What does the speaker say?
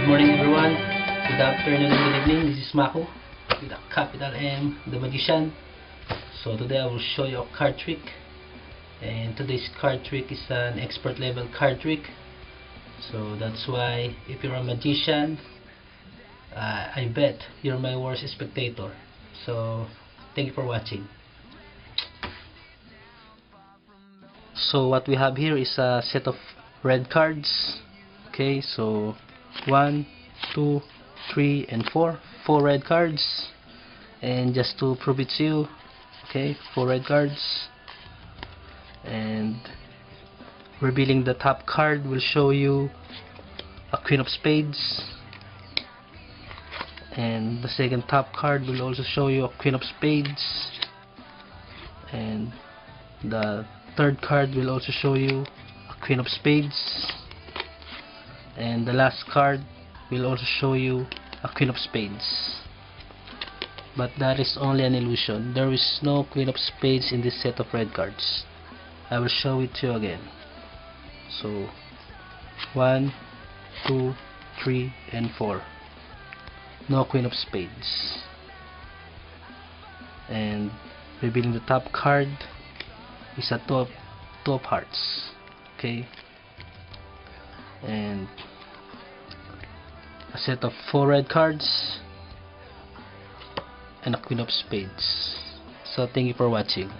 morning everyone, good afternoon and good evening. This is Mako with a capital M, the Magician. So today I will show you a card trick, and today's card trick is an expert level card trick. So that's why if you're a magician, I bet you're my worst spectator. So thank you for watching. So what we have here is a set of red cards. Okay, so 1, 2, 3, and 4 red cards. And just to prove it to you, okay, 4 red cards, and revealing the top card will show you a Queen of Spades, and the second top card will also show you a Queen of Spades, and the third card will also show you a Queen of Spades, and the last card will also show you a Queen of Spades. But that is only an illusion. There is no Queen of Spades in this set of red cards. I will show it to you again. So 1, 2, 3, and 4. No Queen of Spades. And revealing the top card is a two of hearts. Okay. And a set of 4 red cards and a Queen of Spades. So thank you for watching.